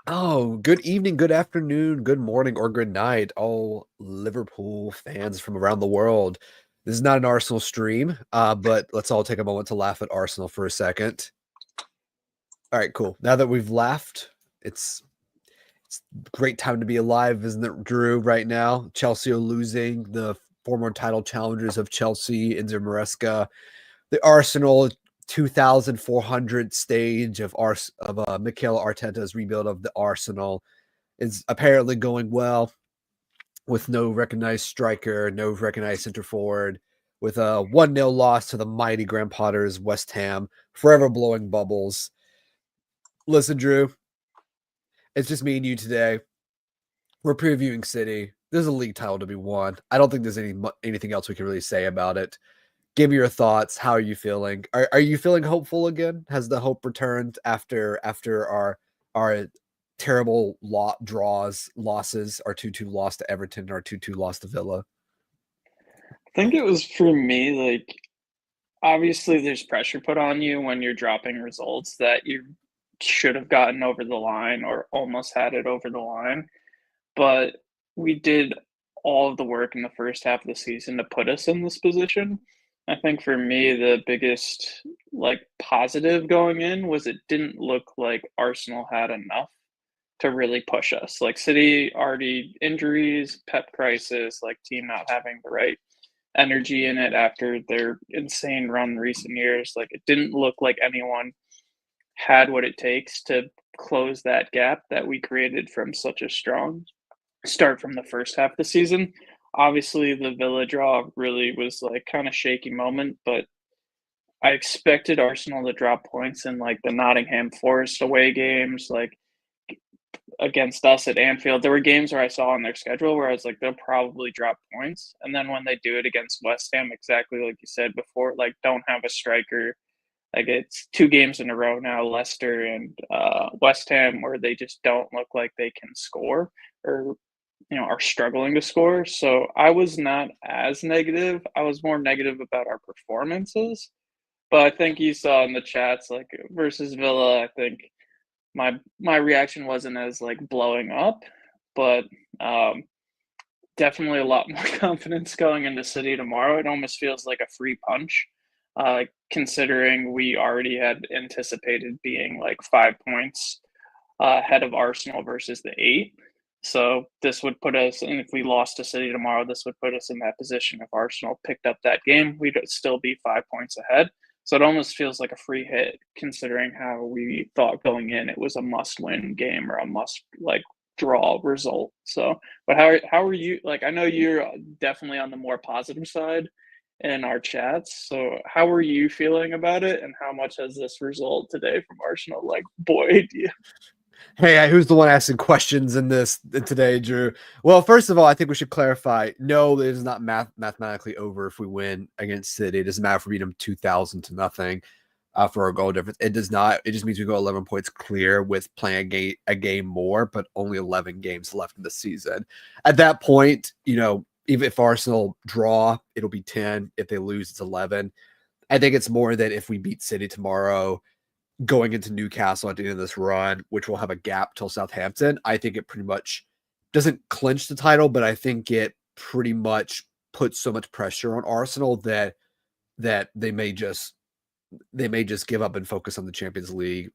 Oh, good evening, good afternoon, good morning, or good night, all Liverpool fans from around the world. This is not an Arsenal stream, but let's all take a moment to laugh at Arsenal for a second. All right, cool. Now that we've laughed, it's a great time to be alive, isn't it, Drew? Right now, Chelsea are losing. The former title challengers of Chelsea, Inter Maresca, the Arsenal 2,400 stage of Mikel Arteta's rebuild of the Arsenal is apparently going well with no recognized striker, no recognized center forward, with a 1-0 loss to the mighty Graham Potter's West Ham, forever blowing bubbles. Listen, Drew, it's just me and you today. We're previewing City. There's a league title to be won. I don't think there's anything else we can really say about it. Give me your thoughts. How are you feeling? Are you feeling hopeful again? Has the hope returned after our terrible losses, our 2-2 loss to Everton, our 2-2 loss to Villa? I think it was for me, like, obviously there's pressure put on you when you're dropping results that you should have gotten over the line or almost had it over the line. But we did all of the work in the first half of the season to put us in this position. I think for me, the biggest like positive going in was it didn't look like Arsenal had enough to really push us. Like City already injuries, Pep crisis, like team not having the right energy in it after their insane run in recent years. Like it didn't look like anyone had what it takes to close that gap that we created from such a strong start from the first half of the season. Obviously, the Villa draw really was like kind of shaky moment, but I expected Arsenal to drop points in like the Nottingham Forest away games, like against us at Anfield. There were games where I saw on their schedule where I was like, they'll probably drop points. And then when they do it against West Ham, exactly like you said before, like don't have a striker. Like it's two games in a row now, Leicester and West Ham, where they just don't look like they can score or are struggling to score. So I was not as negative. I was more negative about our performances. But I think you saw in the chats, like versus Villa, I think my reaction wasn't as like blowing up, but um, definitely a lot more confidence going into City tomorrow. It almost feels like a free punch, considering we already had anticipated being like 5 points ahead of Arsenal versus the eight. So this would put us, and if we lost to City tomorrow, this would put us in that position. If Arsenal picked up that game, we'd still be 5 points ahead. So it almost feels like a free hit, considering how we thought going in it was a must-win game or a must like draw result. So, but how are you? Like, I know you're definitely on the more positive side in our chats. So, how are you feeling about it, and how much has this result today from Arsenal like buoyed you? Hey, who's the one asking questions in this today, Drew? Well, first of all, I think we should clarify. No, it is not mathematically over if we win against City. It doesn't matter if we beat them 2,000 to nothing for a goal difference. It does not. It just means we go 11 points clear with playing a game more, but only 11 games left in the season. At that point, even if Arsenal draw, it'll be 10. If they lose, it's 11. I think it's more that if we beat City tomorrow, going into Newcastle at the end of this run, which will have a gap till Southampton, I think it pretty much doesn't clinch the title, but I think it pretty much puts so much pressure on Arsenal that they may just give up and focus on the Champions League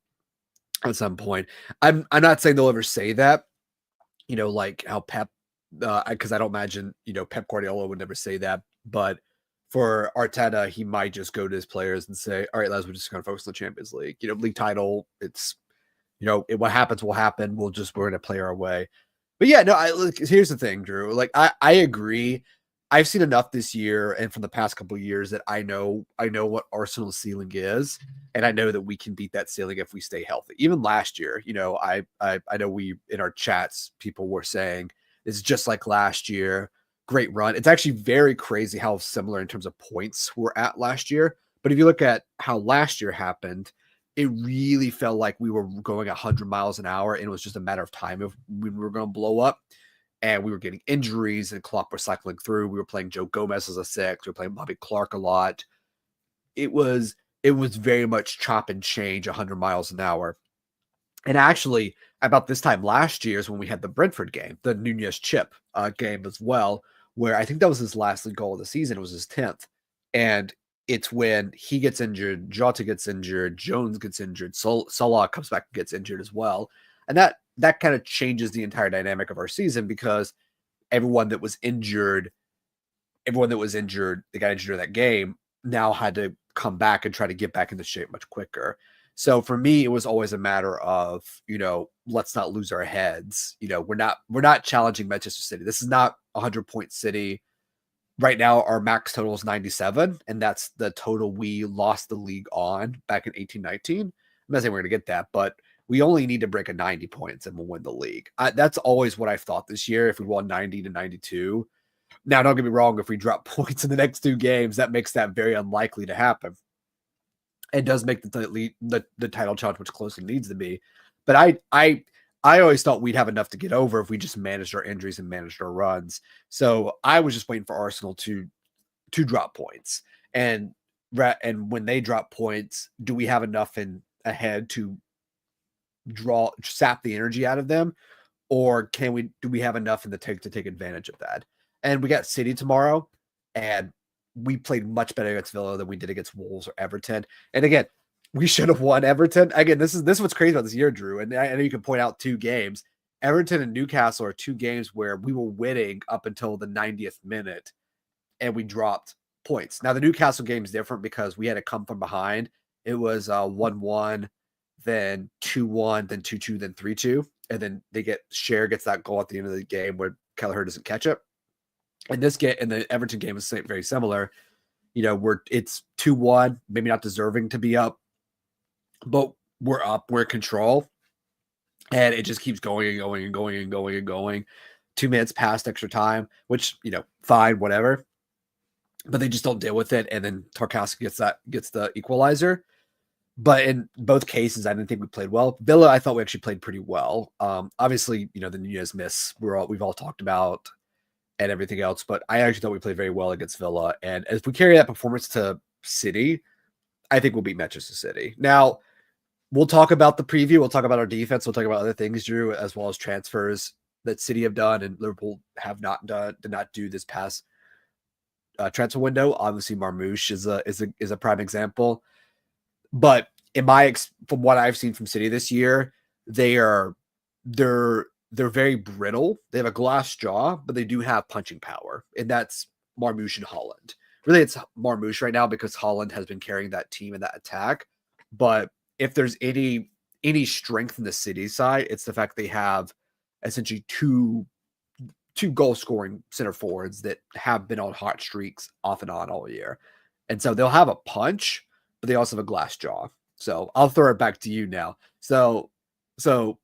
at some point. I'm not saying they'll ever say that, like how Pep, because I don't imagine Pep Guardiola would never say that, but for Arteta, he might just go to his players and say, "All right, lads, we're just going to focus on the Champions League. League title. It's what happens will happen. We're going to play our way." But yeah, no. Look, here's the thing, Drew. Like I agree. I've seen enough this year and from the past couple of years that I know what Arsenal's ceiling is, and I know that we can beat that ceiling if we stay healthy. Even last year, I know we in our chats people were saying it's just like last year. Great run. It's actually very crazy how similar in terms of points we're at last year. But if you look at how last year happened, it really felt like we were going 100 miles an hour, and it was just a matter of time if we were going to blow up. And we were getting injuries, and Klopp was cycling through. We were playing Joe Gomez as a six. We were playing Bobby Clark a lot. It was very much chop and change 100 miles an hour. And actually, about this time last year is when we had the Brentford game, the Nunez chip game as well, where I think that was his last goal of the season. It was his 10th. And it's when he gets injured, Jota gets injured, Jones gets injured, Salah comes back and gets injured as well. And that kind of changes the entire dynamic of our season because everyone that was injured, that got injured in that game, now had to come back and try to get back into shape much quicker. So for me, it was always a matter of, let's not lose our heads. We're not challenging Manchester City. This is not a 100-point City. Right now, our max total is 97, and that's the total we lost the league on back in 1819. I'm not saying we're going to get that, but we only need to break a 90 points and we'll win the league. That's always what I've thought this year. If we won 90 to 92, now, don't get me wrong, if we drop points in the next 2 games, that makes that very unlikely to happen. It does make the title challenge much closer than it needs to be. But I always thought we'd have enough to get over if we just managed our injuries and managed our runs. So I was just waiting for Arsenal to drop points. And when they drop points, do we have enough in ahead to sap the energy out of them? Or do we have enough in the tank to take advantage of that? And we got City tomorrow, and we played much better against Villa than we did against Wolves or Everton. And again, we should have won Everton. Again, this is what's crazy about this year, Drew. And I know you can point out 2 games. Everton and Newcastle are 2 games where we were winning up until the 90th minute, and we dropped points. Now the Newcastle game is different because we had to come from behind. It was 1-1, then 2-1, then 2-2, then 3-2. And then Cher gets that goal at the end of the game where Kelleher doesn't catch it. And the Everton game is very similar. It's 2-1, maybe not deserving to be up, but we're up, we're in control. And it just keeps going and going and going and going and going. 2 minutes past extra time, which, fine, whatever. But they just don't deal with it. And then Tarkowski gets the equalizer. But in both cases, I didn't think we played well. Villa, I thought we actually played pretty well. Obviously, the Nunez miss we've all talked about and everything else, but I actually thought we played very well against Villa. And if we carry that performance to City, I think we'll beat Manchester City. Now, we'll talk about the preview. We'll talk about our defense. We'll talk about other things, Drew, as well as transfers that City have done and Liverpool did not do this past transfer window. Obviously, Marmoush is a prime example. But from what I've seen from City this year, they're very brittle. They have a glass jaw, but they do have punching power, and that's Marmoush and Holland. Really, it's Marmoush right now because Holland has been carrying that team and that attack. But if there's any strength in the City side, it's the fact they have essentially two goal scoring center forwards that have been on hot streaks off and on all year, and so they'll have a punch, but they also have a glass jaw. So I'll throw it back to you now. So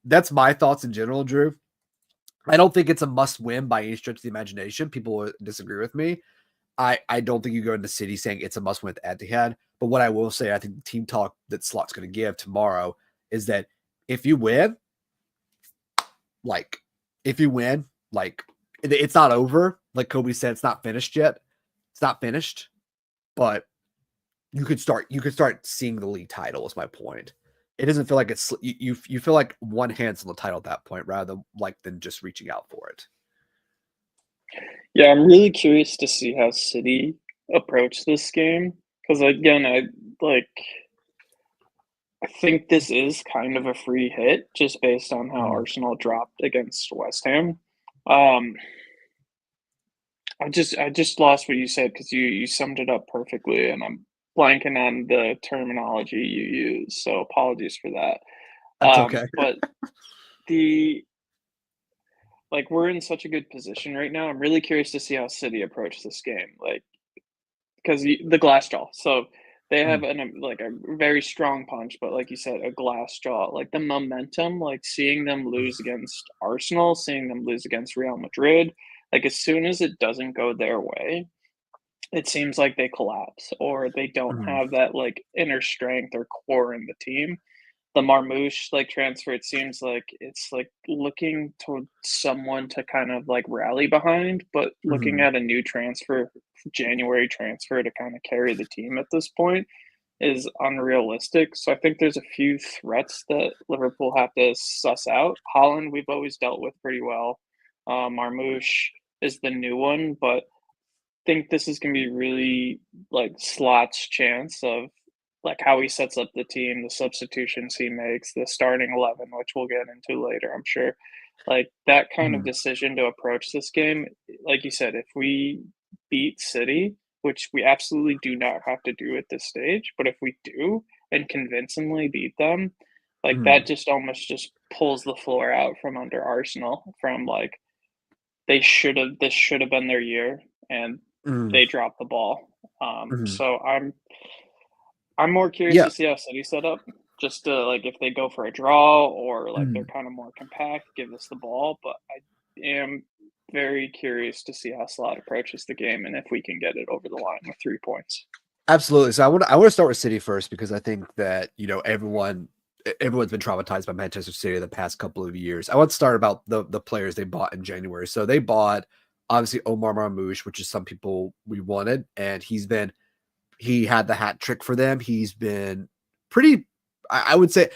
that's my thoughts in general, Drew. I don't think it's a must win by any stretch of the imagination. People will disagree with me. I don't think you go into City saying it's a must win with Etihad. But what I will say, I think the team talk that Slot's going to give tomorrow is that if you win, it's not over. Like Kobe said, it's not finished yet. It's not finished, but you could start seeing the league title is my point. It doesn't feel like it's you feel like one hand's on the title at that point rather than just reaching out for it. Yeah, I'm really curious to see how City approach this game because again, I think this is kind of a free hit just based on how Arsenal dropped against West Ham. I just lost what you said because you summed it up perfectly, and I'm blanking on the terminology you use, so apologies for that. That's okay. But we're in such a good position right now. I'm really curious to see how City approach this game, because the glass jaw. So they have a very strong punch, but like you said, a glass jaw. Like the momentum, like seeing them lose against Arsenal, seeing them lose against Real Madrid. Like as soon as it doesn't go their way, it seems like they collapse or they don't have that inner strength or core in the team. The Marmoush transfer, it seems like it's looking to someone to kind of rally behind, but looking at a new transfer, January transfer to kind of carry the team at this point. is unrealistic. So I think there's a few threats that Liverpool have to suss out. Holland, we've always dealt with pretty well. Marmoush is the new one, but think this is gonna be really like Slot's chance of like how he sets up the team, the substitutions he makes, the starting 11, which we'll get into later, I'm sure. Like that kind of Mhm, decision to approach this game, like you said, if we beat City, which we absolutely do not have to do at this stage, but if we do and convincingly beat them, like that mhm, just almost just pulls the floor out from under Arsenal from like this should have been their year, and mhm, they dropped the ball. mhm. So I'm more curious Yeah. to see how City set up, just to like if they go for a draw or like they're Mhm. kind of more compact, give us the ball. But I am very curious to see how Slot approaches the game and if we can get it over the line with 3 points. Absolutely. So I want to start with City first because I think that, everyone's been traumatized by Manchester City the past couple of years. I want to start about the players they bought in January. So they bought obviously Omar Marmoush, which is some people we wanted, and he had the hat trick for them. He's been pretty I would say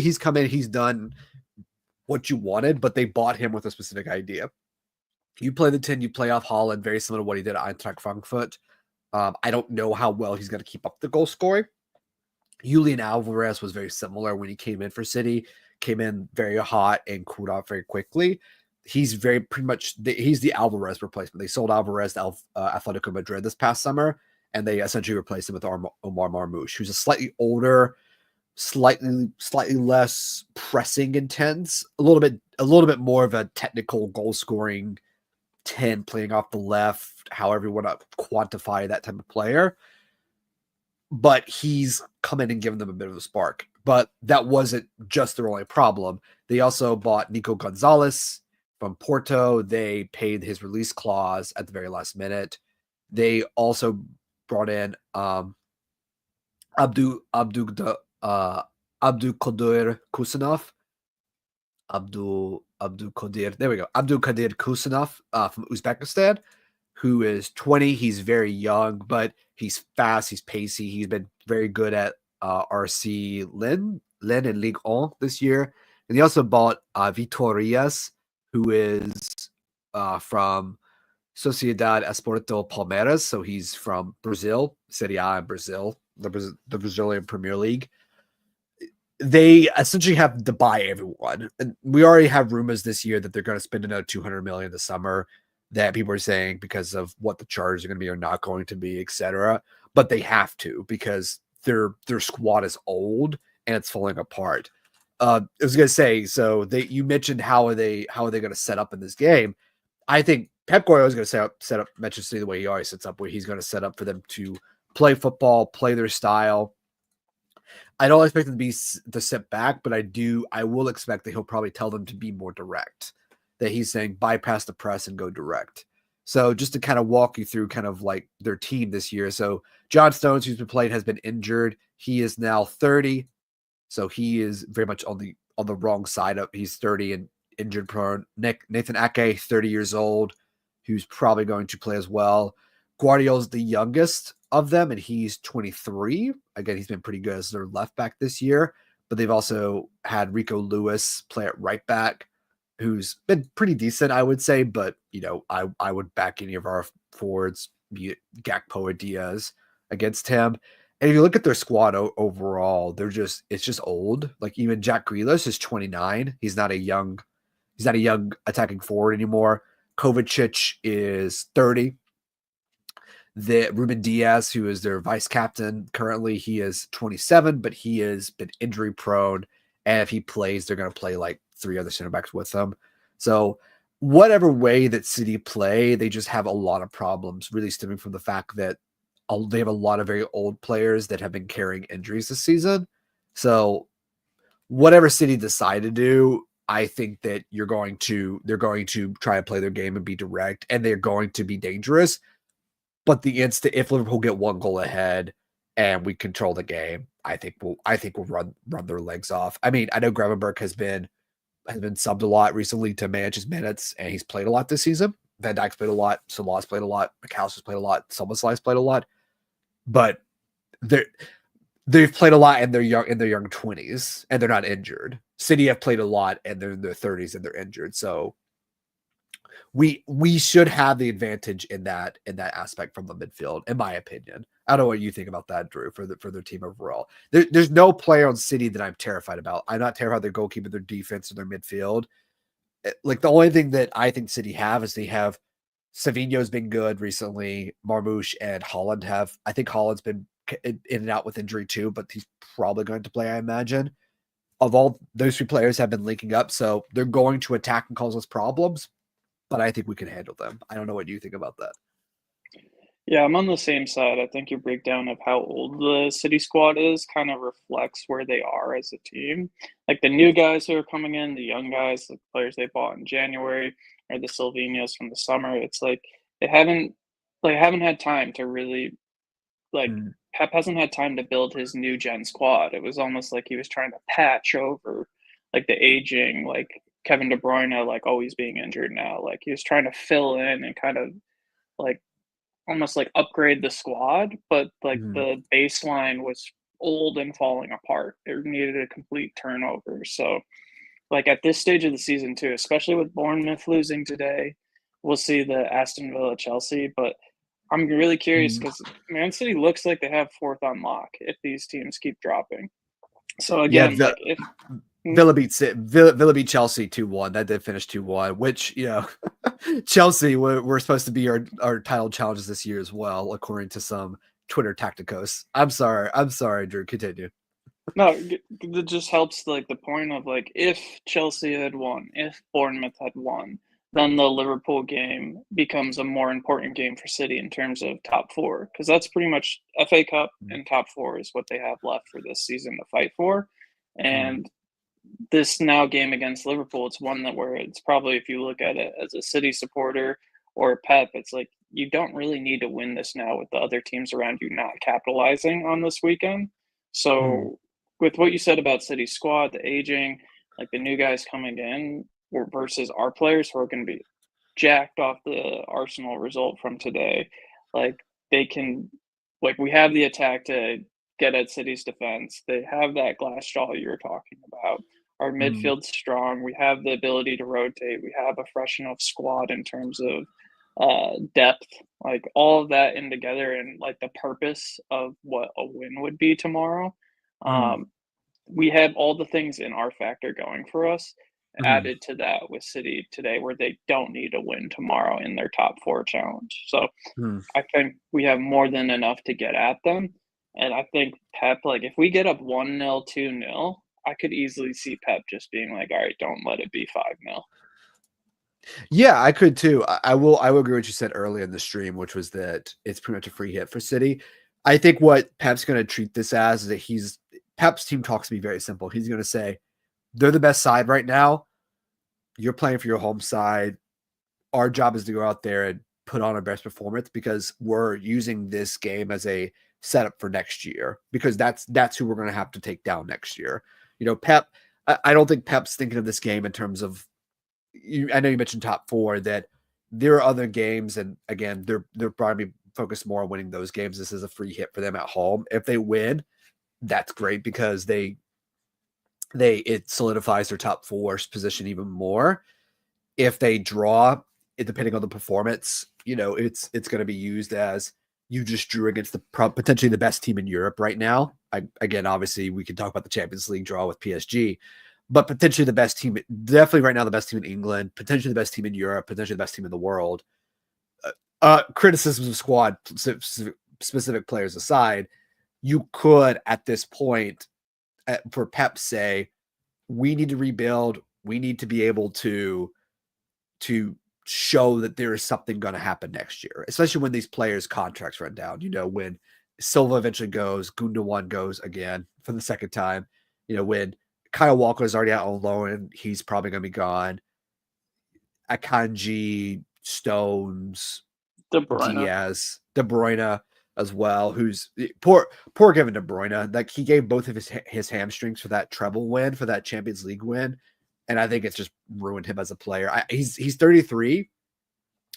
he's come in, he's done what you wanted, but they bought him with a specific idea. You play the 10, you play off Holland, very similar to what he did at Eintracht Frankfurt. I don't know how well he's going to keep up the goal scoring. Julian Alvarez was very similar when he came in for City, came in very hot and cooled off very quickly. He's very pretty much he's the Alvarez replacement. They sold Alvarez to Atletico Madrid this past summer, and they essentially replaced him with Omar Marmoush, who's a slightly older, slightly less pressing intense, a little bit more of a technical goal scoring 10 playing off the left, however you want to quantify that type of player. But he's come in and given them a bit of a spark. But that wasn't just their only problem. They also bought Nico Gonzalez from Porto. They paid his release clause at the very last minute. They also brought in Abdu Abdu Abdul Qadir Kusanov. Abdul Qadir. There we go. Abdul Qadir Kusanov from Uzbekistan, who is 20. He's very young, but he's fast. He's pacey. He's been very good at RC Lynn and League On this year. And he also bought Vitorias, who is from Sociedad Esporte Palmeiras. So he's from Brazil, Serie A in Brazil, the Brazilian Premier League. They essentially have to buy everyone. And we already have rumors this year that they're going to spend another 200 million this summer that people are saying because of what the charges are going to be or not going to be, etc. But they have to because their squad is old and it's falling apart. I was going to say, so you mentioned how are they going to set up in this game? I think Pep Guardiola is going to set up Manchester City the way he always sets up, where he's going to set up for them to play football, play their style. I don't expect them to sit back, but I will expect that he'll probably tell them to be more direct. That he's saying bypass the press and go direct. So just to kind of walk you through kind of like their team this year. So John Stones, who's been playing, has been injured. He is now 30. So he is very much on the wrong side of he's 30 and injured prone. Nathan Ake, 30 years old, who's probably going to play as well. Guardiola's the youngest of them, and he's 23. Again, he's been pretty good as their left back this year, but they've also had Rico Lewis play at right back, who's been pretty decent, I would say, but I would back any of our forwards, be it Gakpo or Diaz, against him. And if you look at their squad overall, it's just old. Like even Jack Grealish is 29. He's not a young attacking forward anymore. Kovacic is 30. The Ruben Diaz, who is their vice captain currently, he is 27, but he has been injury prone. And if he plays, they're going to play like three other center backs with him. So whatever way that City play, they just have a lot of problems, really stemming from the fact that they have a lot of very old players that have been carrying injuries this season. So whatever City decide to do, I think that they're going to try and play their game and be direct, and they're going to be dangerous. But if Liverpool get one goal ahead and we control the game, I think we'll run their legs off. I mean, I know Gravenberg has been subbed a lot recently to manage his minutes, and he's played a lot this season. Van Dijk's played a lot, Salah's played a lot, McAllister's played a lot, Szoboszlai's played a lot. But there they've played a lot in their young 20s and they're not injured. City have played a lot and they're in their 30s and they're injured. So we should have the advantage in that aspect from the midfield, in my opinion. I don't know what you think about that, Drew, for their team overall. There's no player on City that I'm terrified about. I'm not terrified of their goalkeeper, their defense, or their midfield. Like the only thing that I think City have is they have Savinho's been good recently. Marmoush and Holland have. I think Holland's been in and out with injury too, but he's probably going to play, I imagine. Of all those three players have been linking up, so they're going to attack and cause us problems. But I think we can handle them. I don't know what you think about that. Yeah, I'm on the same side. I think your breakdown of how old the City squad is kind of reflects where they are as a team. Like the new guys who are coming in, the young guys, the players they bought in January, or the Silvinos from the summer. It's like they haven't had time to really like Mm, Pep hasn't had time to build his new gen squad. It was almost like he was trying to patch over like the aging, like Kevin De Bruyne, like always being injured now. Like he was trying to fill in and kind of like almost like upgrade the squad, but like mm, the baseline was old and falling apart. It needed a complete turnover. So, like at this stage of the season too, especially with Bournemouth losing today, we'll see the Aston Villa Chelsea. But I'm really curious mm. because Man City looks like they have fourth on lock if these teams keep dropping. So Yeah, again, like if Villa beat Chelsea 2-1. That did finish 2-1, which, Chelsea were supposed to be our title challenges this year as well, according to some Twitter tacticos. I'm sorry. I'm sorry, Drew. Continue. no, it just helps like the point of like if Chelsea had won, if Bournemouth had won, then the Liverpool game becomes a more important game for City in terms of top four because that's pretty much FA Cup Mm, and top four is what they have left for this season to fight for, mm, and this now game against Liverpool, it's one that where it's probably if you look at it as a City supporter or Pep, it's like you don't really need to win this now with the other teams around you not capitalizing on this weekend. mm, So with what you said about City squad, the aging, like the new guys coming in versus our players who are going to be jacked off the Arsenal result from today, like they can, like we have the attack to get at City's defense. They have that glass jaw you were talking about. Our mm, midfield's strong. We have the ability to rotate. We have a fresh enough squad in terms of depth, like all of that in together, and like the purpose of what a win would be tomorrow. mm, Um, we have all the things in our factor going for us. mm, Added to that with City today, where they don't need a win tomorrow in their top four challenge. So mm. I think we have more than enough to get at them. And I think Pep, like, if we get up 1-0, 2-0, I could easily see Pep just being like, all right, don't let it be 5-0. Yeah, I could too. I will agree with what you said earlier in the stream, which was that it's pretty much a free hit for City. I think what Pep's going to treat this as is that Pep's team talks to be very simple. He's going to say they're the best side right now. You're playing for your home side. Our job is to go out there and put on our best performance because we're using this game as a setup for next year because that's who we're going to have to take down next year. Pep. I don't think Pep's thinking of this game in terms of. I know you mentioned top four. That there are other games, and again, they're probably focused more on winning those games. This is a free hit for them at home. If they win, that's great because it solidifies their top four position even more. If they draw, depending on the performance, it's going to be used as you just drew against potentially the best team in Europe right now. Again, obviously, we can talk about the Champions League draw with PSG, but potentially the best team, definitely right now the best team in England, potentially the best team in Europe, potentially the best team in the world. Criticisms of squad specific players aside, you could at this point for Pep say we need to rebuild. We need to be able to show that there is something going to happen next year, especially when these players' contracts run down. When Silva eventually goes, Gundogan goes again for the second time. When Kyle Walker is already out on loan and he's probably going to be gone. Akanji, Stones, De Bruyne. Diaz, De Bruyne as well. Who's poor Kevin De Bruyne. Like he gave both of his hamstrings for that treble win, for that Champions League win, and I think it's just ruined him as a player. He's 33,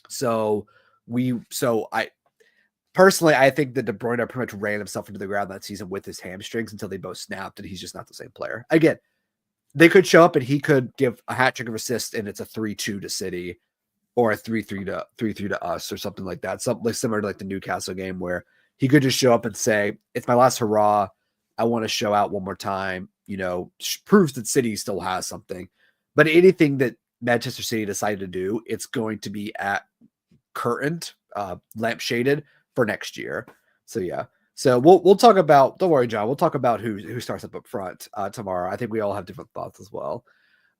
so I personally, I think that De Bruyne pretty much ran himself into the ground that season with his hamstrings until they both snapped, and he's just not the same player. Again, they could show up and he could give a hat trick of assists, and it's a 3-2 to City or a 3-3 to us or something like that. Something like similar to like the Newcastle game where he could just show up and say, "It's my last hurrah. I want to show out one more time." Proves that City still has something. But anything that Manchester City decided to do, it's going to be at curtained, lampshaded for next year. So yeah. So we'll talk about. Don't worry, John. We'll talk about who starts up front tomorrow. I think we all have different thoughts as well.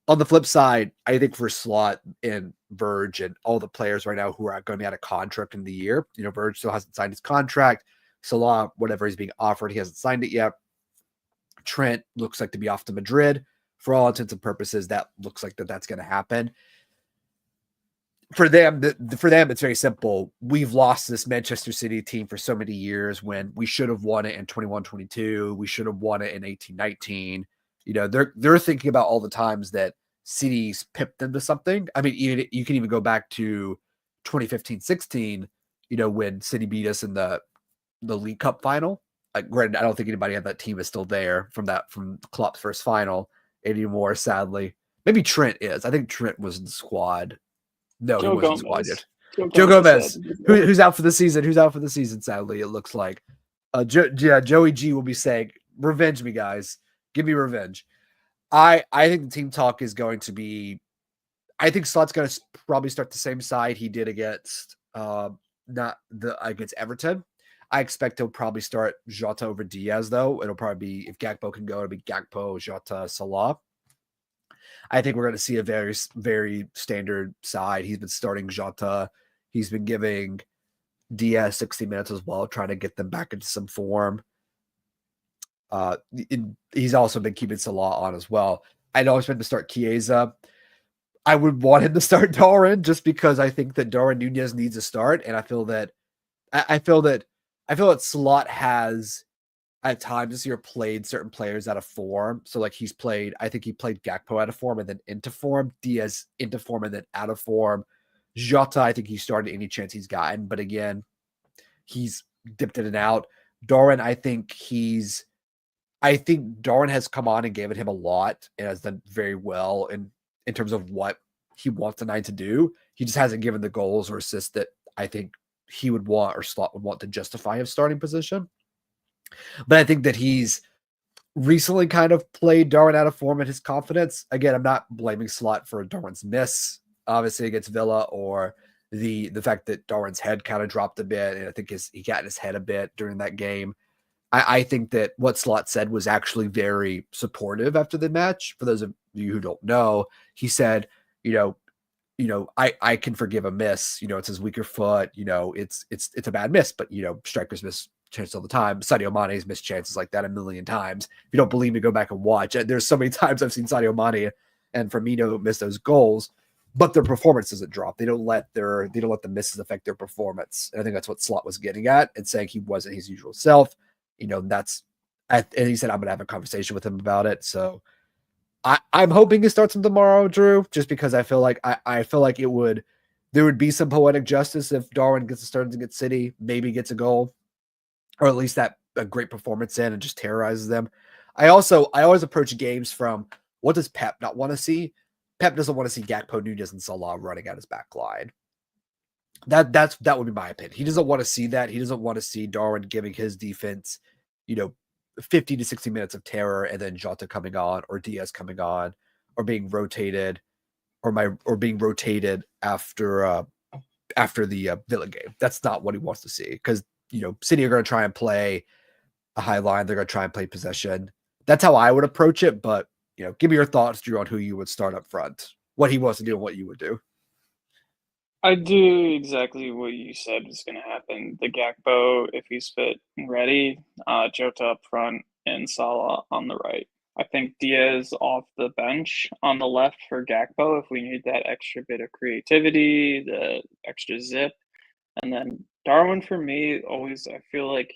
On the flip side, I think for Slot and Verge and all the players right now who are going to be out of contract in the year, Verge still hasn't signed his contract. Salah, whatever he's being offered, he hasn't signed it yet. Trent looks like to be off to Madrid. For all intents and purposes, that looks like that's going to happen. For them, it's very simple. We've lost this Manchester City team for so many years when we should have won it in 21-22. We should have won it in 18-19. They're thinking about all the times that City's pipped them to something. I mean, you can even go back to 2015-16, when City beat us in the League Cup final. Granted, I don't think anybody on that team is still there from Klopp's first final anymore, sadly. Maybe Trent is. I think Trent was in the squad. No, he Joe wasn't squad Gomez. yet. Joe Joe Gomez had Gomez, to be there. who's out for the season. Who's out for the season, sadly, it looks like. Joey G will be saying, "Revenge me, guys. Give me revenge." I think the team talk is going to be. I think Slot's going to probably start the same side he did against against Everton. I expect he'll probably start Jota over Diaz, though. It'll probably be, if Gakpo can go, it'll be Gakpo, Jota, Salah. I think we're going to see a very, very standard side. He's been starting Jota. He's been giving Diaz 60 minutes as well, trying to get them back into some form. He's also been keeping Salah on as well. I'd always been to start Chiesa. I would want him to start Darwin just because I think that Darwin Nunez needs a start, and I feel that Slot has at times this year played certain players out of form. So like I think he played Gakpo out of form and then into form, Diaz into form and then out of form. Jota, I think he started any chance he's gotten, but again, he's dipped in and out. Darwin, I think Darwin has come on and given him a lot and has done very well in terms of what he wants the nine to do. He just hasn't given the goals or assists that I think he would want or Slot would want to justify his starting position. But I think that he's recently kind of played Darwin out of form in his confidence. Again, I'm not blaming Slot for Darwin's miss, obviously against Villa, or the fact that Darwin's head kind of dropped a bit, and I think he got in his head a bit during that game. I think that what Slot said was actually very supportive after the match. For those of you who don't know, he said, I can forgive a miss. It's his weaker foot. It's a bad miss, but strikers miss chances all the time. Sadio Mane's missed chances like that a million times. If you don't believe me, go back and watch. There's so many times I've seen Sadio Mane and Firmino miss those goals, but their performance doesn't drop. They don't let the misses affect their performance. And I think that's what Slot was getting at and saying he wasn't his usual self. And he said, I'm going to have a conversation with him about it. So I'm hoping he starts him tomorrow, Drew, just because I feel like there would be some poetic justice if Darwin gets a start against City, maybe gets a goal, or at least that a great performance in and just terrorizes them. I always approach games from what does Pep not want to see? Pep doesn't want to see Gakpo, Nunez, and Salah running out his back line. That would be my opinion. He doesn't want to see that. He doesn't want to see Darwin giving his defense, 50 to 60 minutes of terror and then Jota coming on or Diaz coming on or being rotated or being rotated after the Villa game. That's not what he wants to see because City are going to try and play a high line. They're going to try and play possession. That's how I would approach it. But give me your thoughts, Drew, on who you would start up front, what he wants to do, and what you would do. I do exactly what you said is going to happen. The Gakpo, if he's fit and ready, Jota up front, and Salah on the right. I think Diaz off the bench on the left for Gakpo if we need that extra bit of creativity, the extra zip. And then Darwin for me, always I feel like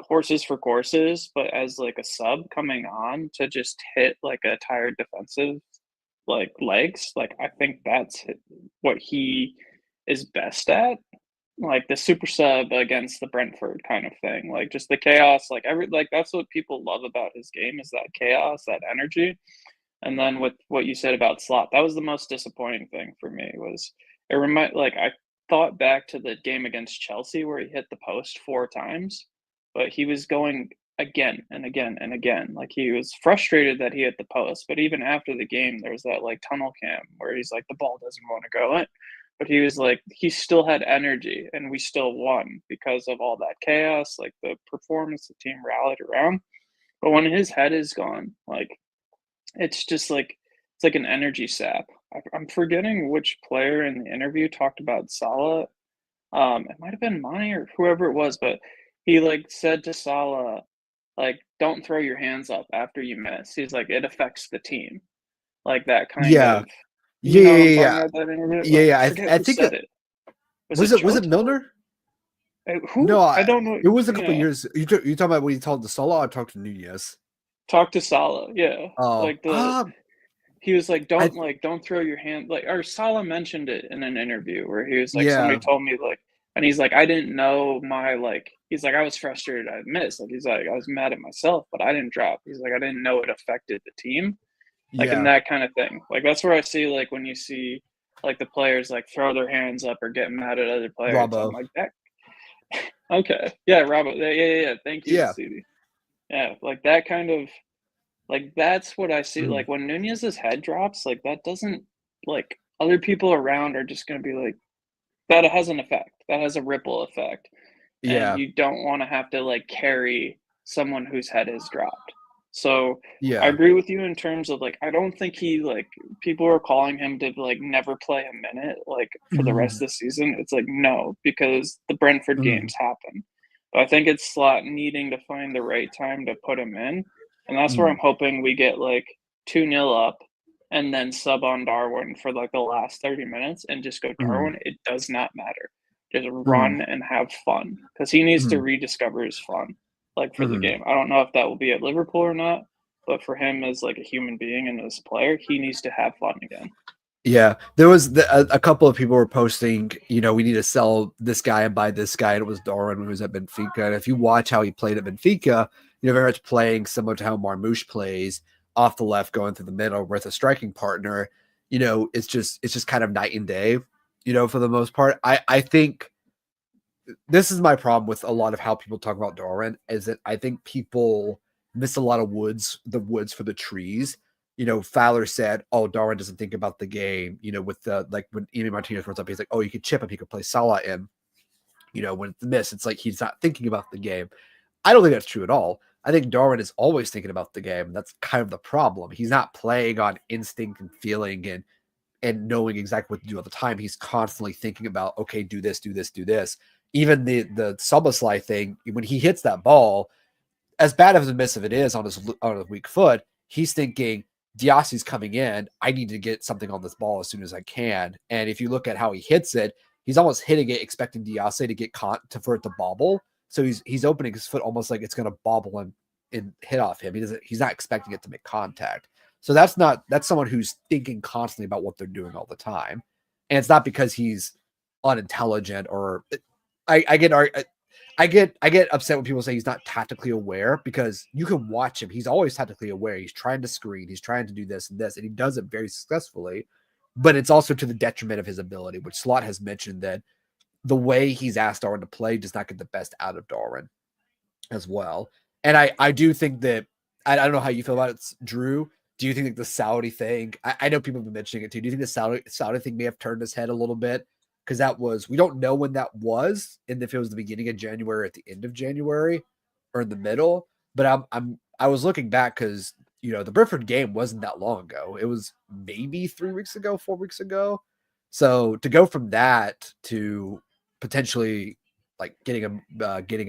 horses for courses, but as like a sub coming on to just hit like a tired defensive like legs, like I think that's what he is best at. like the super sub against the Brentford kind of thing, like just the chaos, like that's what people love about his game is that chaos, that energy. And then with what you said about Slot, that was the most disappointing thing for me was I thought back to the game against Chelsea where he hit the post 4 times, but he was going again and again and again. Like he was frustrated that he hit the post, but even after the game, there's that like tunnel cam where he's like the ball doesn't want to go in. But he was like he still had energy and we still won because of all that chaos, like the performance the team rallied around. But when his head is gone, like it's just like it's like an energy sap. I'm forgetting which player in the interview talked about Salah. It might have been Mane or whoever it was, but he like said to Salah, like, "Don't throw your hands up after you miss." He's like, "It affects the team." Like that kind Yeah. of, you Yeah, know what yeah, I'm yeah, talking yeah. about? That interview. Yeah, I yeah. forget I who think said that it. Was it was it Jota? Milner? Who? No, I don't know. it was a couple Yeah, years. You talking about when he told the solo? I talked to Nunez. talk to Salah. Yeah, Oh, like the he was I like don't throw your hand like or Salah mentioned it in an interview where he was like somebody yeah, told me like and he's like I didn't know my like he's like I was frustrated I missed like he's like I was mad at myself but I didn't drop. He's like I didn't know it affected the team like in yeah. that kind of thing. Like that's where I see like when you see like the players like throw their hands up or get mad at other players. I'm Robbo. like that okay yeah Robert yeah thank you Yeah. CD yeah like that kind of like, that's what I see, Mhm. like, when Nunez's head drops, like, that doesn't like, other people around are just gonna be like that has an effect, that has a ripple effect, and Yeah. you don't wanna have to, like, carry someone whose head has dropped. So, I Yeah. agree with you in terms of, like, I don't think he, like people are calling him to, like, never play a minute, like, for the rest Mhm. of the season. It's like, no, because the Brentford Mhm. games happen. But I think it's Slot needing to find the right time to put him in, and that's where I'm Mhm. hoping we get, like, 2-0 up and then sub on Darwin for, like, the last 30 minutes and just go Mhm. Darwin. It does not matter. Just Mhm. run and have fun because he needs to Mhm. rediscover his fun, like, for the Mhm. game. I don't know if that will be at Liverpool or not, but for him as, like, a human being and as a player, he needs to have fun again. Yeah, there was a couple of people were posting, we need to sell this guy and buy this guy. And it was Darwin who was at Benfica. And if you watch how he played at Benfica, very much playing similar to how Marmoush plays off the left, going through the middle with a striking partner. It's just kind of night and day. For the most part, I think this is my problem with a lot of how people talk about Darwin is that I think people miss a lot of the woods for the trees. Fowler said, "Oh, Darwin doesn't think about the game." With the like when Emi Martinez runs up, he's like, "Oh, you could chip him. He could play Salah in." When it's a miss, it's like he's not thinking about the game. I don't think that's true at all. I think Darwin is always thinking about the game. That's kind of the problem. He's not playing on instinct and feeling and knowing exactly what to do at the time. He's constantly thinking about, okay, do this, do this, do this. Even the Subasly thing, when he hits that ball, as bad as a miss of it is on his weak foot, he's thinking Diassi's coming in. I need to get something on this ball as soon as I can. And if you look at how he hits it, he's almost hitting it, expecting Diassi to get caught for it to bobble. So he's opening his foot almost like it's going to bobble and hit off him. He's not expecting it to make contact. So that's someone who's thinking constantly about what they're doing all the time. And it's not because he's unintelligent or I get I get upset when people say he's not tactically aware because you can watch him. He's always tactically aware. He's trying to screen. He's trying to do this and this, and he does it very successfully. But it's also to the detriment of his ability, which Slot has mentioned that the way he's asked Darwin to play does not get the best out of Darwin as well. And I do think that I don't know how you feel about it, Drew. Do you think that the Saudi thing? I know people have been mentioning it too. Do you think the Saudi thing may have turned his head a little bit? Because we don't know when that was, and if it was the beginning of January or at the end of January or in the middle. But I was looking back because the Brentford game wasn't that long ago. It was maybe 3 weeks ago, 4 weeks ago. So to go from that to potentially like getting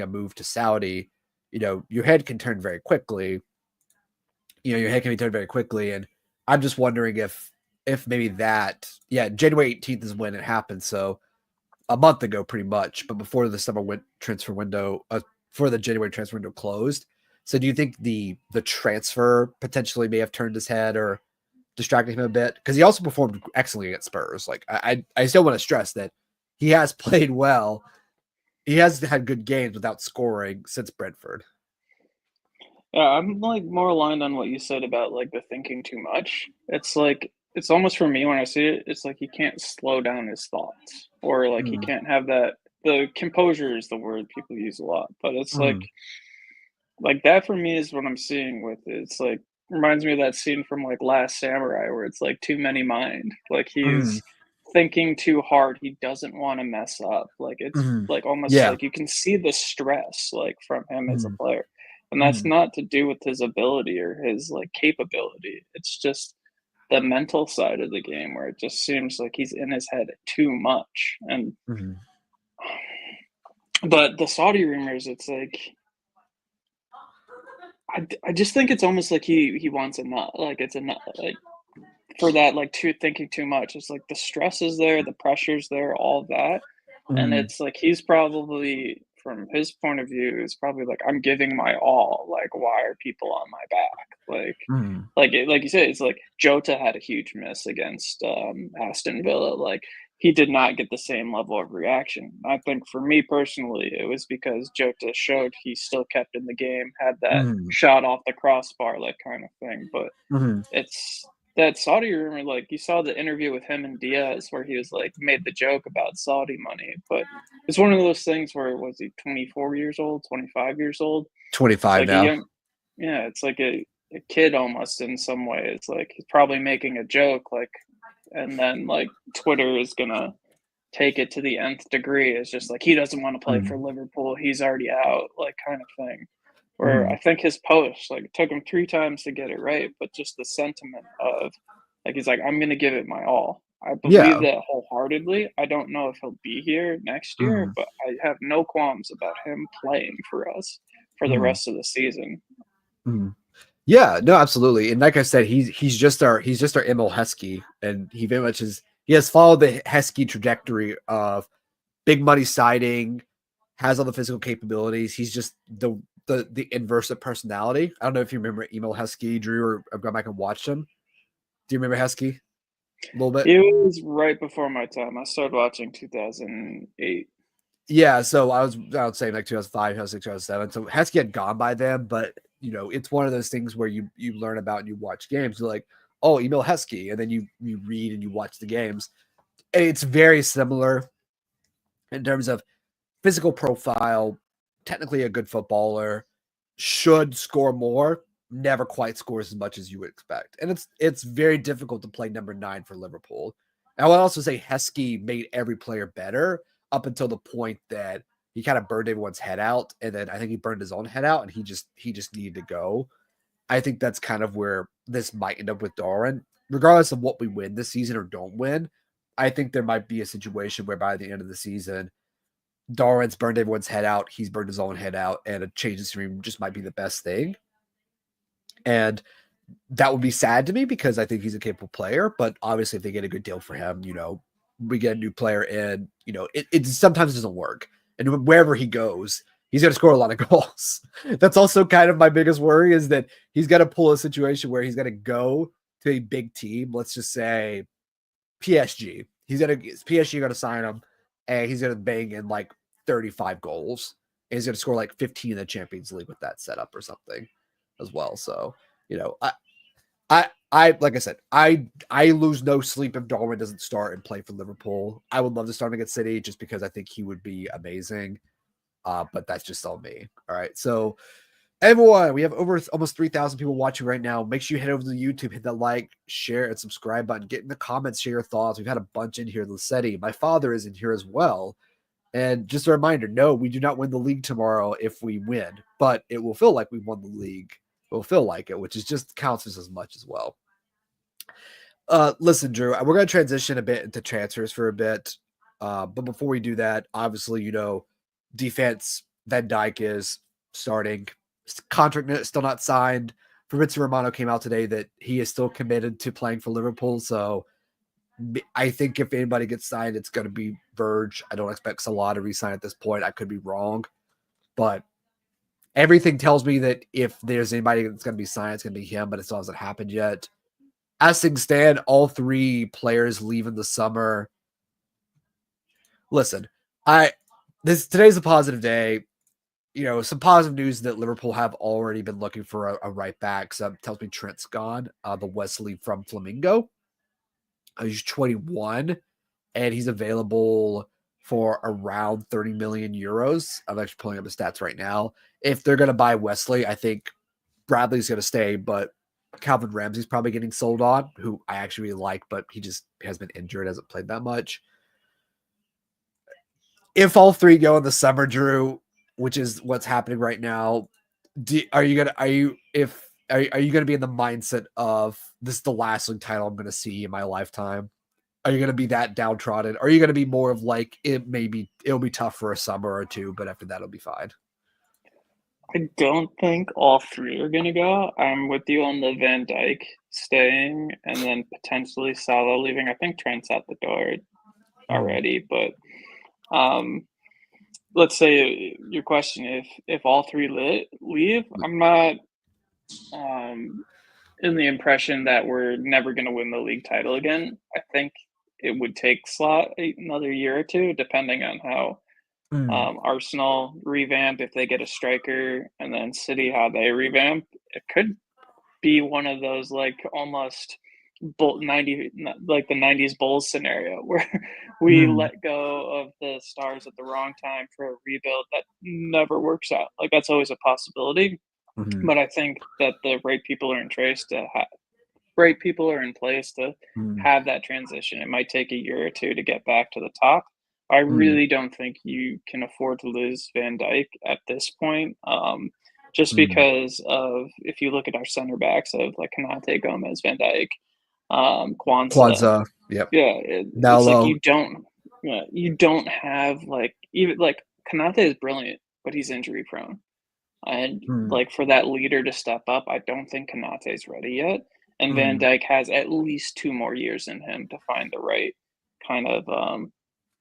a move to Saudi, your head can turn very quickly. Your head can be turned very quickly, and I'm just wondering if maybe that, yeah, January 18th is when it happened, so a month ago, pretty much, but before the transfer window, before the January transfer window closed. So, do you think the transfer potentially may have turned his head or distracted him a bit? Because he also performed excellently at Spurs. Like I still want to stress that he has played well. He has had good games without scoring since Brentford. Yeah, I'm like more aligned on what you said about like the thinking too much. It's like it's almost for me when I see it, it's like he can't slow down his thoughts or like he Mm, can't have that the composure is the word people use a lot, but it's mm, like that for me is what I'm seeing with it. It's like reminds me of that scene from like Last Samurai where it's like too many mind. Like mm, he's thinking too hard. He doesn't want to mess up. Like it's mm. like almost Yeah. like you can see the stress like from him as a Mm, player. And that's mm, not to do with his ability or his like capability. It's just the mental side of the game where it just seems like he's in his head too much. And mm. but the Saudi rumors, it's like I just think it's almost like he wants a nut. Like it's a nut. Like for that, like too thinking too much. It's like the stress is there, the pressure's there, all of that. And Mm, it's like he's probably from his point of view is probably like I'm giving my all. Like why are people on my back? mm, Like you said, it's like Jota had a huge miss against Aston Villa. Like he did not get the same level of reaction. I think for me personally, it was because Jota showed he still kept in the game, had that mm, shot off the crossbar, like kind of thing. But mm. it's that Saudi rumor, like you saw the interview with him and Diaz where he was like made the joke about Saudi money, but it's one of those things where was he 24 years old, 25 years old? It's 25 like a now. young, yeah, it's like a kid almost in some ways. Like he's probably making a joke, like, and then like Twitter is gonna take it to the nth degree. It's just like he doesn't want to play for Mm, Liverpool. He's already out, like kind of thing. Where mm. I think his post, like, it took him 3 times to get it right, but just the sentiment of, like, he's like, I'm gonna give it my all. I believe Yeah. that wholeheartedly. I don't know if he'll be here next year, Mm, but I have no qualms about him playing for us for the mm, rest of the season. mm. Yeah, no, absolutely. And like I said, he's just our Emil Heskey, and he very much is he has followed the Heskey trajectory of big money signing, has all the physical capabilities. He's just the inverse of personality. I don't know if you remember Emil Heskey, Drew, or I've gone back and watched him. Do you remember Heskey a little bit? He was right before my time. I started watching 2008. Yeah, so I would say like 2005, 2006, 2007. So Heskey had gone by then, but it's one of those things where you learn about and you watch games. You're like, oh, Emil Heskey, and then you read and you watch the games. And it's very similar in terms of physical profile, technically a good footballer, should score more, never quite scores as much as you would expect. And it's very difficult to play number 9 for Liverpool. And I would also say Heskey made every player better up until the point that he kind of burned everyone's head out, and then I think he burned his own head out, and he just needed to go. I think that's kind of where this might end up with Darwin. Regardless of what we win this season or don't win, I think there might be a situation where by the end of the season, Darwin's burned everyone's head out. He's burned his own head out, and a change of stream just might be the best thing. And that would be sad to me because I think he's a capable player. But obviously, if they get a good deal for him, we get a new player in. It sometimes doesn't work, and wherever he goes, he's going to score a lot of goals. That's also kind of my biggest worry is that he's got to pull a situation where he's going to go to a big team. Let's just say PSG. PSG going to sign him, and he's going to bang in like 35 goals. And he's going to score like 15 in the Champions League with that setup or something as well. So, you know, I like I said, I lose no sleep if Darwin doesn't start and play for Liverpool. I would love to start him against City just because I think he would be amazing. But that's just all me. All right. So everyone, we have over almost 3,000 people watching right now. Make sure you head over to YouTube, hit that like, share, and subscribe button. Get in the comments, share your thoughts. We've had a bunch in here. Lissetti, my father is in here as well. And just a reminder, no, we do not win the league tomorrow if we win, but it will feel like we won the league. It will feel like it, which is just counts as much as well. Listen, Drew, we're going to transition a bit into transfers for a bit. But before we do that, obviously, defense, Van Dijk is starting. Contract still not signed. Fabrizio Romano came out today that he is still committed to playing for Liverpool. So I think if anybody gets signed, it's going to be Verge. I don't expect Salah to resign at this point. I could be wrong. But everything tells me that if there's anybody that's going to be signed, it's going to be him, but it still hasn't happened yet. As things stand, all 3 players leave in the summer. Listen, I today's a positive day. Some positive news that Liverpool have already been looking for a right back. So it tells me Trent's gone. The Wesley from Flamingo. He's 21 and he's available for around 30 million euros. I'm actually pulling up the stats right now. If they're going to buy Wesley, I think Bradley's going to stay, but Calvin Ramsey's probably getting sold on, who I actually really like, but he just has been injured, hasn't played that much. If all three go in the summer, Drew, which is what's happening right now, are you gonna be in the mindset of this is the last league title I'm gonna see in my lifetime? Are you gonna be that downtrodden? Or are you gonna be more of like it'll be tough for a summer or two, but after that it'll be fine? I don't think all three are gonna go. I'm with you on the Van Dijk staying and then potentially Salah leaving. I think Trent's at the door already, but um, let's say your question, if all three leave, I'm not um, in the impression that we're never going to win the league title again. I think it would take Slot another year or two, depending on how Mm. Arsenal revamp, if they get a striker, and then City how they revamp. It could be one of those like almost 90 like the 90s Bulls scenario where we Mm. let go of the stars at the wrong time for a rebuild that never works out. Like that's always a possibility, Mm. but I think that the right people are in place to right people are in place to Mm. have that transition. It might take a year or two to get back to the top. I Mm. really don't think you can afford to lose Van Dijk at this point. Just Mm. because of if you look at our center backs of like Kanate, Gomez, Van Dijk, Kwanzaa, Kwanzaa. Yep. yeah, it's like Nalo. you don't have like even like Kanate is brilliant, but he's injury prone. And Mm. like for that leader to step up, I don't think Kanate's ready yet. And Van Mm. Dijk has at least 2 more years in him to find kind of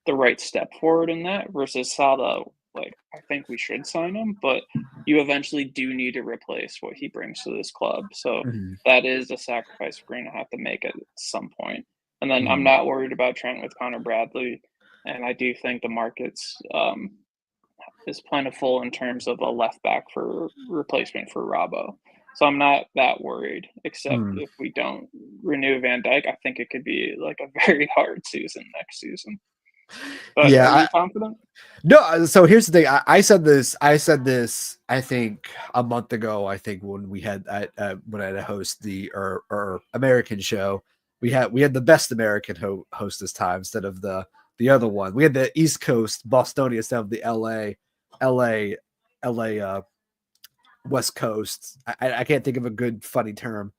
the right step forward in that versus Salah. Like I think we should sign him, but you eventually do need to replace what he brings to this club. So Mm. that is a sacrifice we're going to have to make at some point. And then I'm Mm. not worried about Trent with Connor Bradley, and I do think the market's is plentiful in terms of a left back for replacement for Robbo. So I'm not that worried, except Mm. if we don't renew Van Dijk, I think it could be like a very hard season next season. But are Yeah. you confident? No, so here's the thing. I said this. I said this. I think a month ago. I think when we had when I had to host the or American show, we had the best American host this time instead of the other one. We had the East Coast Bostonians instead of the L.A. L.A. West Coast. I can't think of a good funny term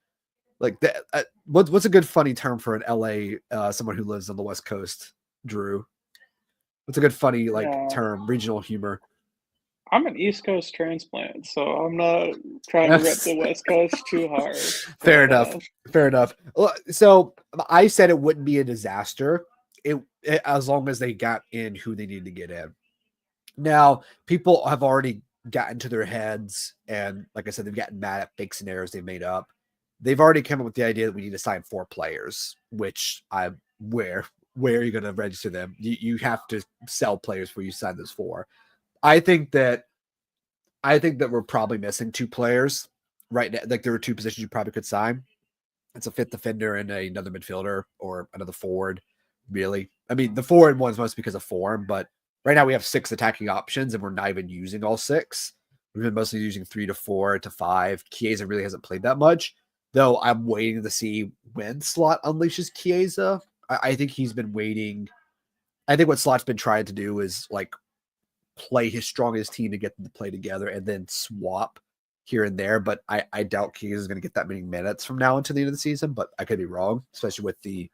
like that. What's a good funny term for an L.A. Someone who lives on the West Coast, Drew? What's a good funny like Yeah, term? Regional humor. I'm an East Coast transplant, so I'm not trying to rep the West Coast too hard. Fair But enough. Fair enough. So I said it wouldn't be a disaster. As long as they got in who they needed to get in. Now people have already gotten to their heads, and like I said, they've gotten mad at big scenarios they made up. They've already come up with the idea that we need to sign 4 players, which I where are you going to register them? You have to sell players before you sign those 4. I think that we're probably missing 2 players right now. Like there are 2 positions you probably could sign. It's a fifth defender and another midfielder or another forward. Really, I mean the forward one's mostly because of form, but right now we have 6 attacking options and we're not even using all 6. We've been mostly using 3 to 4 to 5. Chiesa really hasn't played that much, though. I'm waiting to see when Slot unleashes Chiesa. I think he's been waiting. I think what Slot's been trying to do is like play his strongest team to get them to play together and then swap here and there. But I doubt Keys is going to get that many minutes from now until the end of the season. But I could be wrong, especially with the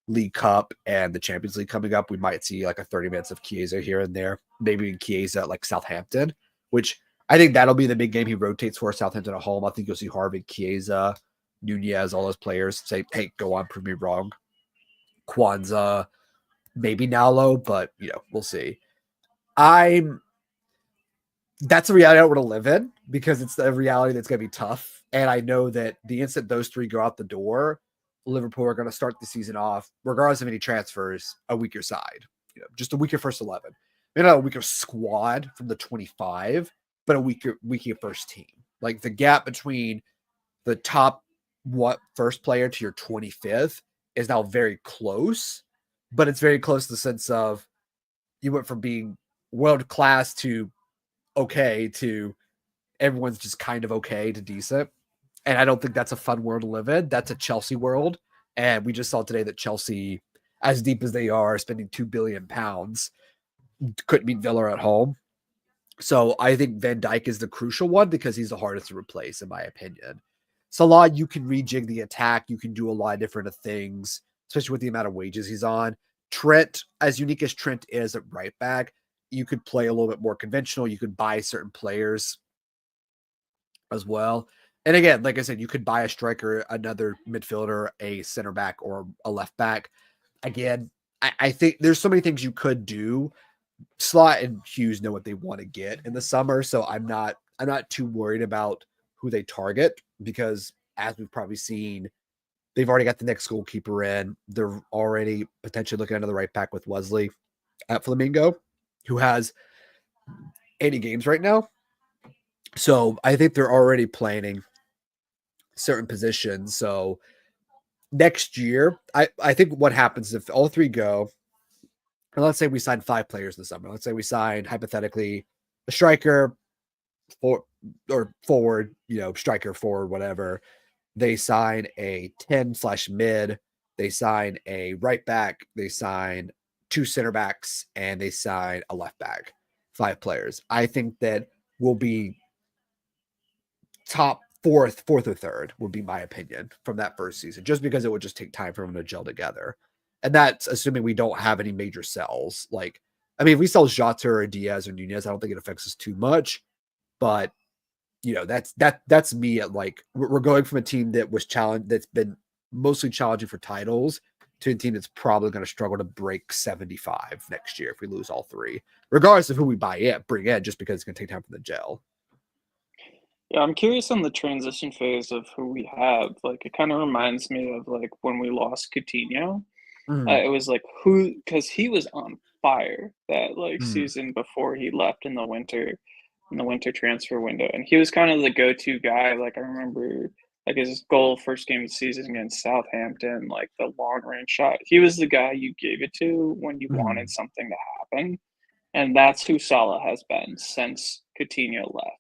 League Cup and the Champions League coming up. We might see like a 30 minutes of Chiesa here and there. Maybe in Chiesa at like Southampton, which I think that'll be the big game he rotates for Southampton at home. I think you'll see Harvey, Chiesa, Nunez, all those players say, hey, go on, prove me wrong. Kwanzaa, maybe Nalo, but we'll see. I'm That's a reality I don't want to live in because it's a reality that's going to be tough. And I know that the instant those 3 go out the door, Liverpool are going to start the season off, regardless of any transfers, a weaker side, just a weaker first 11. maybe not a weaker squad from the 25, but a weaker first team. Like the gap between the top first player to your 25th is now very close, but it's very close in the sense of you went from being world class to okay to everyone's just kind of okay to decent. And I don't think that's a fun world to live in. That's a Chelsea world. And we just saw today that Chelsea, as deep as they are, spending £2 billion, couldn't beat Villa at home. So I think Van Dijk is the crucial one because he's the hardest to replace, in my opinion. Salah, you can rejig the attack. You can do a lot of different things, especially with the amount of wages he's on. Trent, as unique as Trent is at right back, you could play a little bit more conventional. You could buy certain players as well. And again, like I said, you could buy a striker, another midfielder, a center back, or a left back. Again, I think there's so many things you could do. Slot and Hughes know what they want to get in the summer, so I'm not too worried about who they target because as we've probably seen, they've already got the next goalkeeper in. They're already potentially looking at the right back with Wesley at Flamingo, who has 80 games right now. So I think they're already planning certain positions. So next year, I think what happens if all three go, and let's say we sign 5 players this summer. Let's say we sign hypothetically a striker or forward, striker, forward, whatever. They sign a 10/mid. They sign a right back. They sign 2 center backs, and they sign a left back. 5 players. I think that will be top fourth or third would be my opinion from that first season, just because it would just take time for them to gel together. And that's assuming we don't have any major sells. Like, I mean, if we sell Jota or Diaz or Nunez, I don't think it affects us too much. But that's me at like we're going from a team that was challenged, that's been mostly challenging for titles, to a team that's probably going to struggle to break 75 next year if we lose all 3, regardless of who we bring in, just because it's going to take time for the gel. Yeah, I'm curious on the transition phase of who we have. Like, it kind of reminds me of like when we lost Coutinho. Mm, It was like who, because he was on fire that like mm, season before he left in the winter transfer window, and he was kind of the go-to guy. Like I remember, like his goal first game of the season against Southampton, like the long range shot. He was the guy you gave it to when you wanted mm, something to happen, and that's who Salah has been since Coutinho left.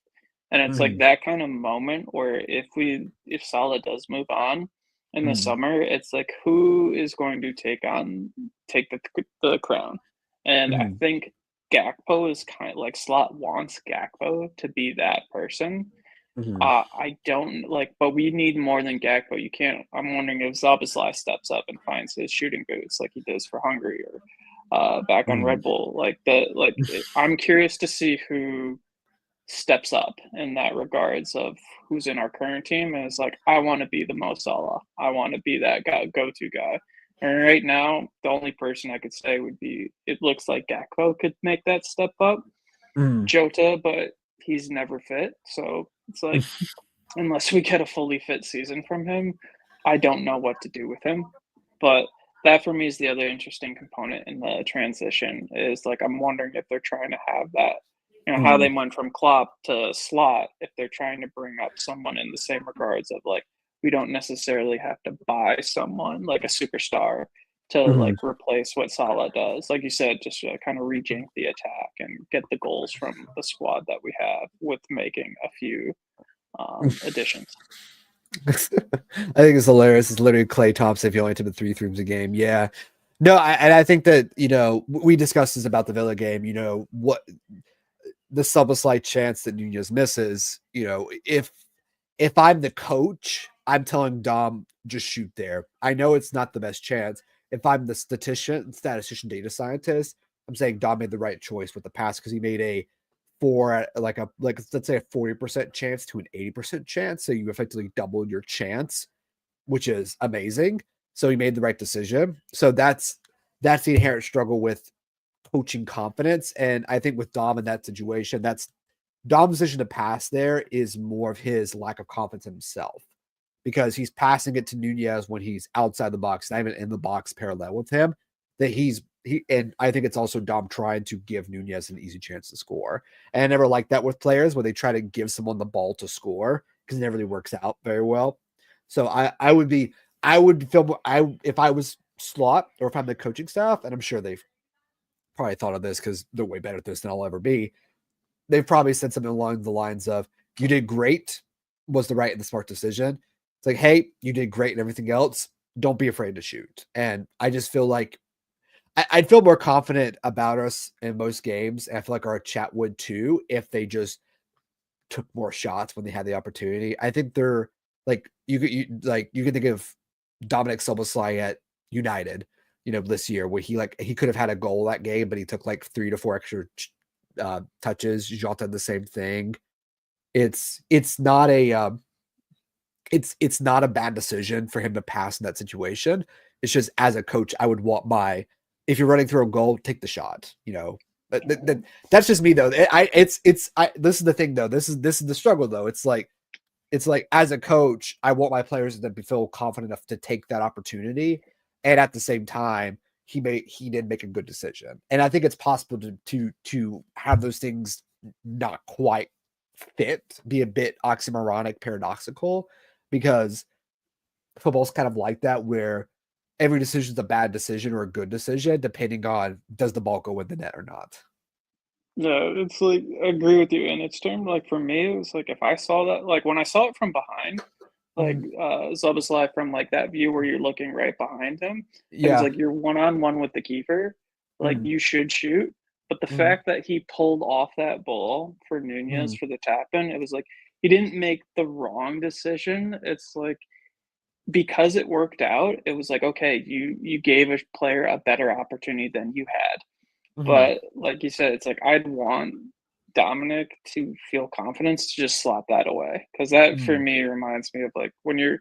And it's like mm, that kind of moment where if Salah does move on in the mm, summer, it's like who is going to take the crown? And I mm, think Gakpo is kind of like Slot wants Gakpo to be that person. mm, I don't like, but we need more than Gakpo. You can't. I'm wondering if Szoboszlai steps up and finds his shooting boots like he does for Hungary or back on mm, Red Bull. I'm curious to see who steps up in that regards of who's in our current team and is like, I want to be the Mo Salah. I want to be that guy, go-to guy. And right now, the only person I could say would be it looks like Gakpo could make that step up. mm. Jota, but he's never fit. So it's like unless we get a fully fit season from him, I don't know what to do with him. But that for me is the other interesting component in the transition is like I'm wondering if they're trying to have that, how they Mm, went from Klopp to Slot, if they're trying to bring up someone in the same regards of like we don't necessarily have to buy someone like a superstar to mm. like replace what Salah does. Like you said, just kind of rejig the attack and get the goals from the squad that we have with making a few additions. I think it's hilarious. It's literally Clay Thompson if you only took the 3 rooms a game. Yeah. No, and I think that, we discussed this about the Villa game, what the slight chance that Nunez misses, if I'm the coach, I'm telling Dom, just shoot there. I know it's not the best chance. If I'm the statistician, data scientist, I'm saying Dom made the right choice with the pass because he made a let's say a 40% chance to an 80% chance. So you effectively doubled your chance, which is amazing. So he made the right decision. So that's the inherent struggle with coaching confidence. And I think with Dom in that situation, that's Dom's decision to pass there is more of his lack of confidence in himself because he's passing it to Nunez when he's outside the box, not even in the box parallel with him, that he's and I think it's also Dom trying to give Nunez an easy chance to score. And I never like that with players where they try to give someone the ball to score because it never really works out very well. So I would feel if I was Slot or if I'm the coaching staff, and I'm sure they've probably thought of this because they're way better at this than I'll ever be. They've probably said something along the lines of, "You did great, was the right and the smart decision." It's like, "Hey, you did great and everything else. Don't be afraid to shoot." And I just feel like I'd feel more confident about us in most games. And I feel like our chat would too if they just took more shots when they had the opportunity. I think they're like you could think of Dominic Soboslai at United, this year where he could have had a goal that game, but he took like 3 to 4 extra touches. Jota the same thing. It's not a it's not a bad decision for him to pass in that situation. It's just as a coach, I would want if you're running through a goal, take the shot. That's just me though. This is the thing though. This is the struggle though. It's like as a coach, I want my players to feel confident enough to take that opportunity, and at the same time, he did make a good decision. And I think it's possible to have those things not quite fit, be a bit oxymoronic, paradoxical, because football's kind of like that, where every decision is a bad decision or a good decision, depending on does the ball go in the net or not. Yeah, it's like I agree with you, and it's termed like for me, it was like if I saw that, like when I saw it from behind, like Mhm. Zoboslai from like that view where you're looking right behind him, it was Yeah. like you're one on one with the keeper, like Mhm. you should shoot. But the Mhm. fact that he pulled off that ball for Nunez Mhm. for the tap in, it was like he didn't make the wrong decision. It's like because it worked out, it was like okay, you gave a player a better opportunity than you had. Mhm. But like you said, it's like I'd want Dominic to feel confidence to just slot that away because that for Mhm. me reminds me of like when you're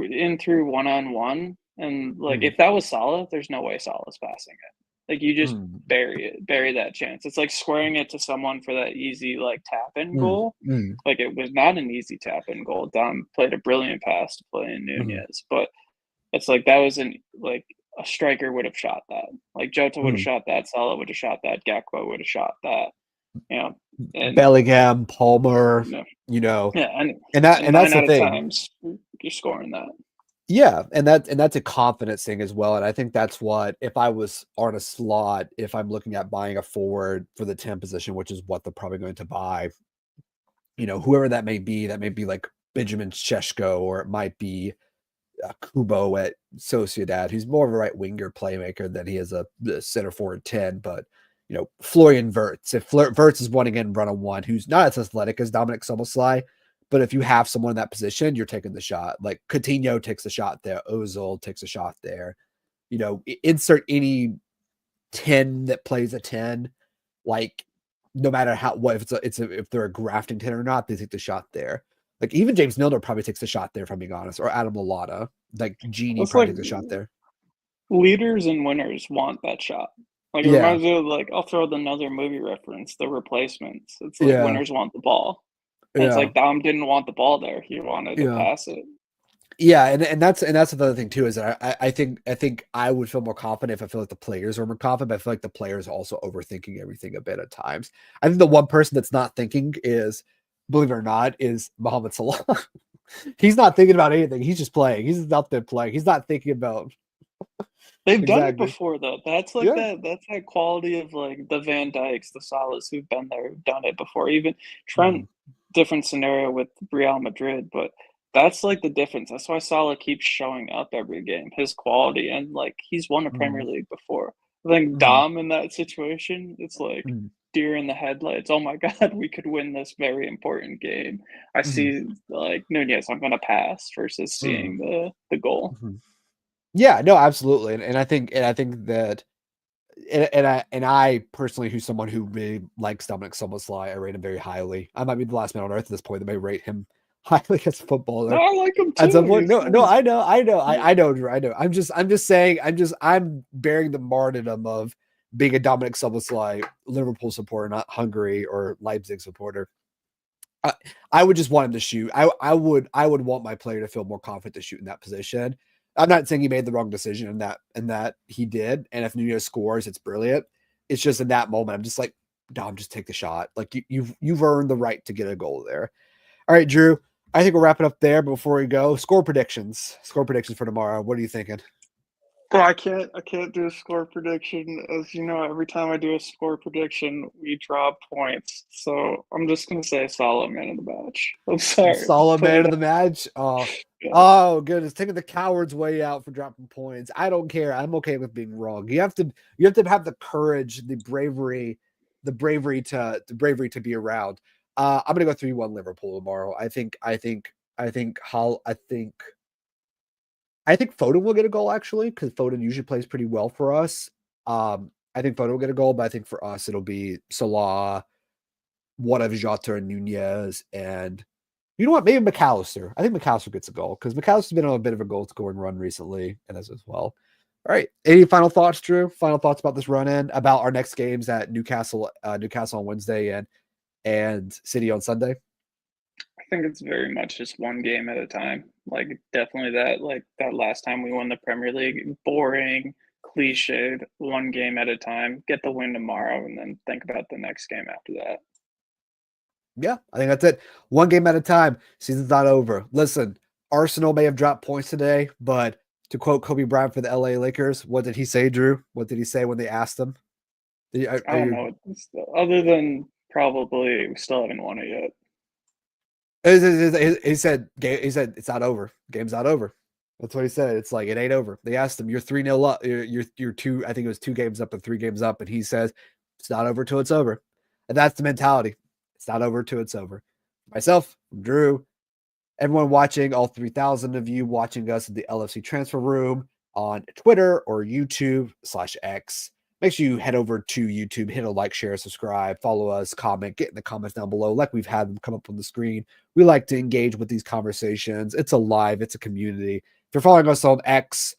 in through one on one and like Mhm. if that was Salah, there's no way Salah's passing it. Like you just Mhm. bury that chance. It's like squaring it to someone for that easy like tap in Mhm. goal. Mhm. Like it was not an easy tap in goal. Dom played a brilliant pass to play in Mhm. Nunez, but it's like that was an like a striker would have shot that. Like Jota would have Mhm. shot that. Salah would have shot that. Gakpo would have shot that. You know, and Bellingham, Palmer, you know, you know, yeah, and and that's nine the out of thing. times you're scoring that. Yeah, and that's a confidence thing as well. And I think that's what if I was Arne Slot, if I'm looking at buying a forward for the 10 position, which is what they're probably going to buy, whoever that may be like Benjamin Sheshko, or it might be Kubo at Sociedad, who's more of a right winger playmaker than he is a center forward 10. But Florian Wirtz, if Wirtz is one again, run on one, who's not as athletic as Dominic Soboslai, but if you have someone in that position, you're taking the shot. Like Coutinho takes a shot there, Ozil takes a shot there. Insert any 10 that plays a 10, like no matter how what if they're a grafting 10 or not, they take the shot there. Like even James Milner probably takes a shot there, if I'm being honest, or Adam Lallana. Like Genie It's probably like takes a shot there. leaders and winners want that shot. Like it Yeah, reminds me of like I'll throw another movie reference, The Replacements. It's like yeah, winners want the ball, and it's yeah, like Dom didn't want the ball there. He wanted to yeah. pass it. Yeah, and that's another thing too, is that I think I would feel more confident if I feel like the players are more confident, but I feel like the players are also overthinking everything a bit at times. I think the one person that's not thinking is, believe it or not, is Mohamed Salah. He's not thinking about anything. He's just playing. He's just out there playing. He's not thinking about They've done it exactly. before though. That's like Yeah. that quality of like the Van Dykes, the Salahs who've been there, who've done it before. Even Mhm. Trent, different scenario with Real Madrid, but that's like the difference. That's why Salah keeps showing up every game. His quality and like he's won a Premier Mhm. League before. I think Mhm. Dom in that situation, it's like Mhm. deer in the headlights. Oh my God, we could win this very important game. I Mhm. see like Nunez, I'm gonna pass versus Mhm. seeing the goal. Mhm. Yeah, no, absolutely. And I think that and I personally, who's someone who really likes Dominic Soboslai, I rate him very highly. I might be the last man on earth at this point that may rate him highly as a No, footballer. I like him At some too. point, no, no, I know, Drew, I know. I'm just saying, I'm bearing the martyrdom of being a Dominic Soboslai Liverpool supporter, not Hungary or Leipzig supporter. I would just want him to shoot. I would want my player to feel more confident to shoot in that position. I'm not saying he made the wrong decision in that he did. And if Nunez scores, it's brilliant. It's just in that moment, I'm just like, Dom, just take the shot. Like you've earned the right to get a goal there. All right, Drew. I think we'll wrap it up there. But before we go, score predictions. Score predictions for tomorrow. What are you thinking? Well, I can't do a score prediction. As you know, every time I do a score prediction, we drop points. So I'm just gonna say solid man of the match. I'm sorry. Solid Put man it of out. the match. Oh, Yeah. oh, goodness, taking the coward's way out for dropping points. I don't care. I'm okay with being wrong. You have to have the courage, the bravery to be around. I'm gonna go 3-1 Liverpool tomorrow. I think Foden will get a goal actually because Foden usually plays pretty well for us. I think Foden will get a goal, but I think for us it'll be Salah, one of Jota and Nunez, and you know what? Maybe McAllister. I think McAllister gets a goal because McAllister's been on a bit of a goal scoring run recently, and as well. All right. Any final thoughts, Drew? Final thoughts about this run in, about our next games at Newcastle on Wednesday and City on Sunday? I think it's very much just one game at a time. Like definitely that like that last time we won the Premier League, boring, cliched, one game at a time. Get the win tomorrow and then think about the next game after that. Yeah, I think that's it. One game at a time. Season's not over. Listen, Arsenal may have dropped points today, but to quote Kobe Bryant for the LA Lakers, what did he say, Drew? What did he say when they asked him? I Are don't you know. Other than probably we still haven't won it yet. he said it's not over. Game's not over. That's what he said. It's like it ain't over. They asked him, "You're 3-0 up. You're two. I think it was 2 games up and 3 games up." And he says, "It's not over till it's over." And that's the mentality. It's not over till it's over. Myself, Drew, everyone watching, all 3,000 of you watching us in the LFC transfer room on Twitter or YouTube/X. Make sure you head over to YouTube, hit a like, share, subscribe, follow us, comment, get in the comments down below, like we've had them come up on the screen. We like to engage with these conversations. It's alive, it's a community. If you're following us on X,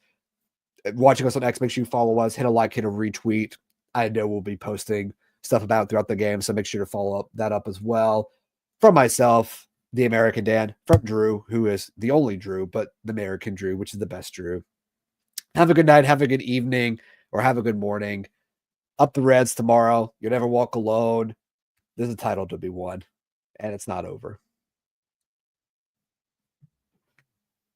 watching us on X, make sure you follow us, hit a like, hit a retweet. I know we'll be posting stuff about it throughout the game, so make sure to follow that up as well. From myself, the American Dan, from Drew, who is the only Drew, but the American Drew, which is the best Drew. Have a good night, have a good evening, or have a good morning. Up the Reds tomorrow. You'll never walk alone. There's a title to be won, and it's not over.